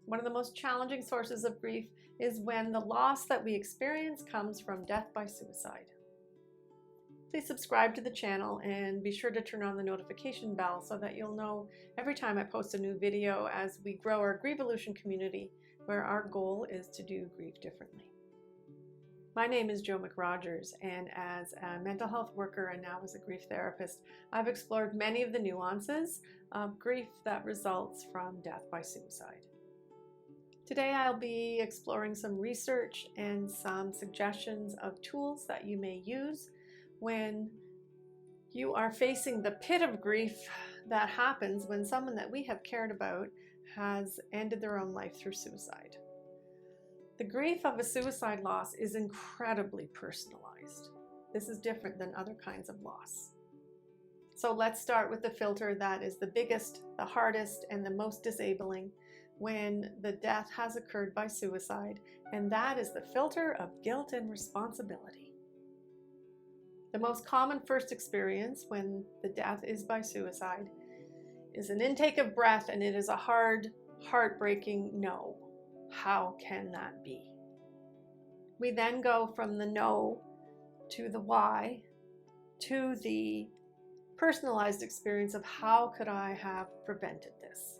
One of the most challenging sources of grief is when the loss that we experience comes from death by suicide. Please subscribe to the channel and be sure to turn on the notification bell so that you'll know every time I post a new video as we grow our Grievolution community, where our goal is to do grief differently. My name is Jo McRogers, and as a mental health worker and now as a grief therapist, I've explored many of the nuances of grief that results from death by suicide. Today I'll be exploring some research and some suggestions of tools that you may use when you are facing the pit of grief that happens when someone that we have cared about has ended their own life through suicide. The grief of a suicide loss is incredibly personalized. This is different than other kinds of loss. So let's start with the filter that is the biggest, the hardest, and the most disabling when the death has occurred by suicide, and that is the filter of guilt and responsibility. The most common first experience when the death is by suicide is an intake of breath, and it is a hard, heartbreaking no. How can that be? We then go from the no to the why to the personalized experience of how could I have prevented this?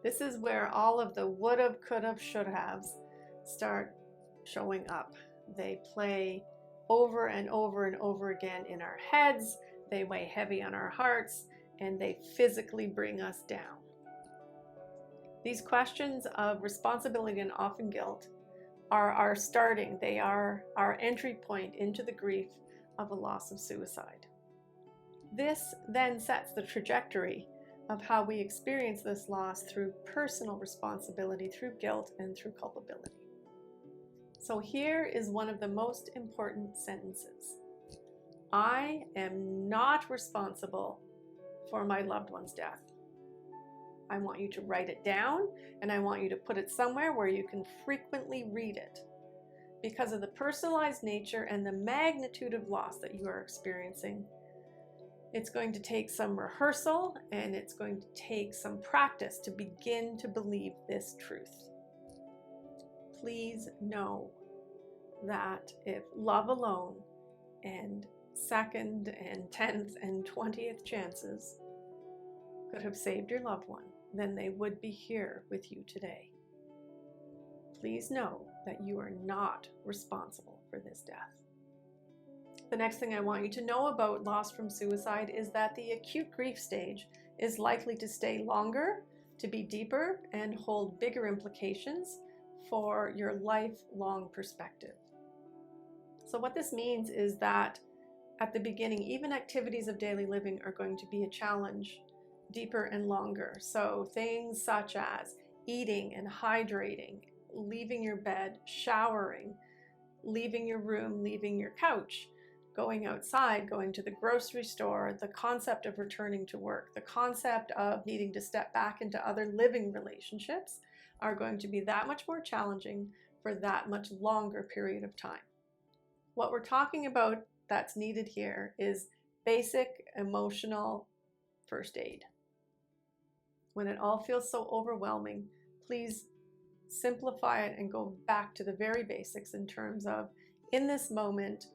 This is where all of the would've, could've, should've start showing up. They play over and over and over again in our heads, they weigh heavy on our hearts, and they physically bring us down. These questions of responsibility and often guilt are our starting, they are our entry point into the grief of a loss of suicide. This then sets the trajectory of how we experience this loss through personal responsibility, through guilt, and through culpability. So here is one of the most important sentences. I am not responsible for my loved one's death. I want you to write it down, and I want you to put it somewhere where you can frequently read it. Because of the personalized nature and the magnitude of loss that you are experiencing, it's going to take some rehearsal and it's going to take some practice to begin to believe this truth. Please know that if love alone and second and 10th and 20th chances could have saved your loved one, then they would be here with you today. Please know that you are not responsible for this death. The next thing I want you to know about loss from suicide is that the acute grief stage is likely to stay longer, to be deeper, and hold bigger implications for your lifelong perspective. So what this means is that at the beginning, even activities of daily living are going to be a challenge, deeper and longer. So things such as eating and hydrating, leaving your bed, showering, leaving your room, leaving your couch, going outside, going to the grocery store, the concept of returning to work, the concept of needing to step back into other living relationships are going to be that much more challenging for that much longer period of time. What we're talking about that's needed here is basic emotional first aid. When it all feels so overwhelming, please simplify it and go back to the very basics in terms of, in this moment,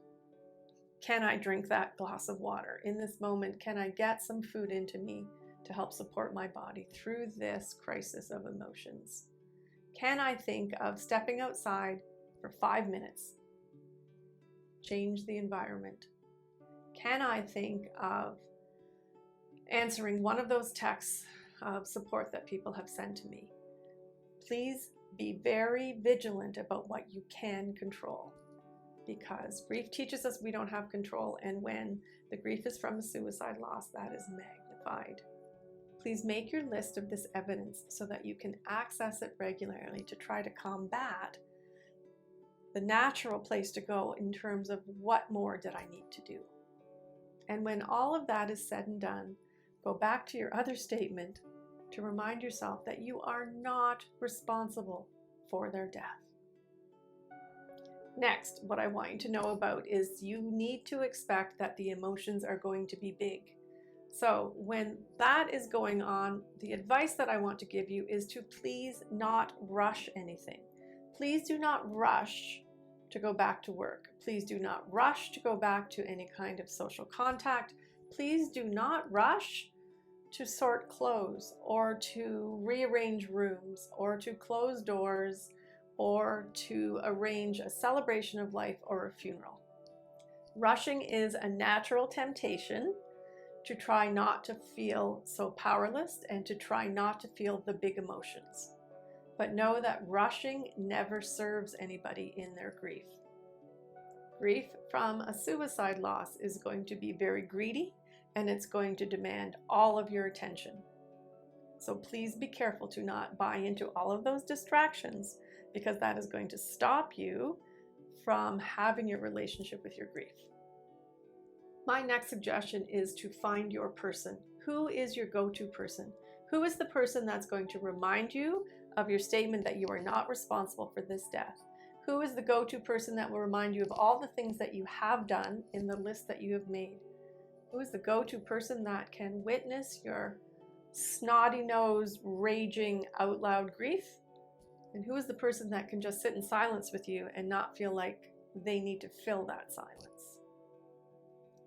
can I drink that glass of water? In this moment, can I get some food into me to help support my body through this crisis of emotions? Can I think of stepping outside for 5 minutes? Change the environment. Can I think of answering one of those texts of support that people have sent to me? Please be very vigilant about what you can control, because grief teaches us we don't have control, and when the grief is from a suicide loss, that is magnified. Please make your list of this evidence so that you can access it regularly to try to combat the natural place to go in terms of what more did I need to do. And when all of that is said and done, go back to your other statement to remind yourself that you are not responsible for their death. Next, what I want you to know about is you need to expect that the emotions are going to be big. So when that is going on, the advice that I want to give you is to please not rush anything. Please do not rush to go back to work. Please do not rush to go back to any kind of social contact. Please do not rush to sort clothes or to rearrange rooms or to close doors or to arrange a celebration of life or a funeral. Rushing is a natural temptation to try not to feel so powerless and to try not to feel the big emotions. But know that rushing never serves anybody in their grief. Grief from a suicide loss is going to be very greedy, and it's going to demand all of your attention. So please be careful to not buy into all of those distractions, because that is going to stop you from having your relationship with your grief. My next suggestion is to find your person. Who is your go-to person? Who is the person that's going to remind you of your statement that you are not responsible for this death? Who is the go-to person that will remind you of all the things that you have done in the list that you have made? Who is the go-to person that can witness your snotty-nosed, raging, out loud grief? And who is the person that can just sit in silence with you and not feel like they need to fill that silence?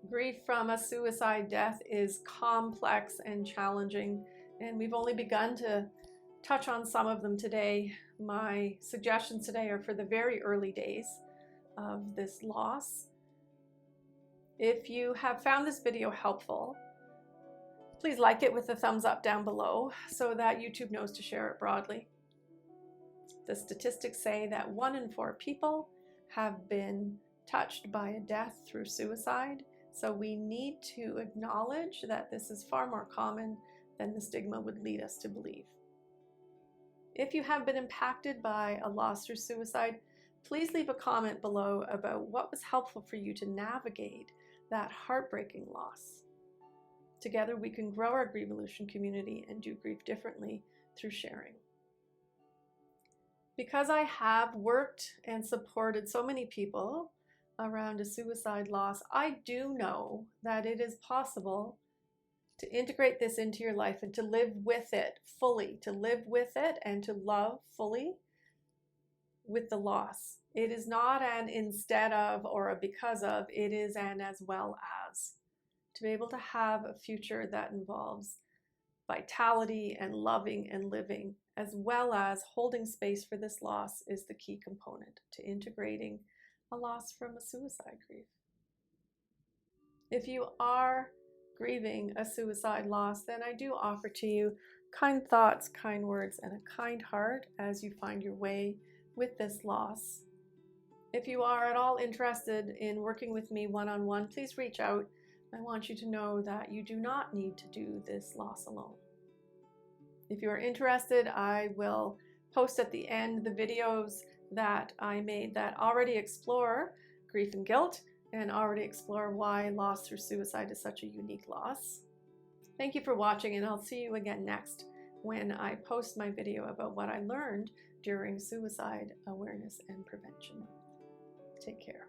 Grief from a suicide death is complex and challenging, and we've only begun to touch on some of them today. My suggestions today are for the very early days of this loss. If you have found this video helpful, please like it with a thumbs up down below so that YouTube knows to share it broadly. The statistics say that 1 in 4 people have been touched by a death through suicide. So we need to acknowledge that this is far more common than the stigma would lead us to believe. If you have been impacted by a loss through suicide, please leave a comment below about what was helpful for you to navigate that heartbreaking loss. Together we can grow our Grievolution community and do grief differently through sharing. Because I have worked and supported so many people around a suicide loss, I do know that it is possible to integrate this into your life and to live with it fully, to live with it and to love fully with the loss. It is not an instead of or a because of, it is an as well as. To be able to have a future that involves vitality and loving and living, as well as holding space for this loss, is the key component to integrating a loss from a suicide grief. If you are grieving a suicide loss, then I do offer to you kind thoughts, kind words, and a kind heart as you find your way with this loss. If you are at all interested in working with me one-on-one, please reach out. I want you to know that you do not need to do this loss alone. If you are interested, I will post at the end the videos that I made that already explore grief and guilt and already explore why loss through suicide is such a unique loss. Thank you for watching, and I'll see you again next when I post my video about what I learned during Suicide Awareness and Prevention Month. Take care.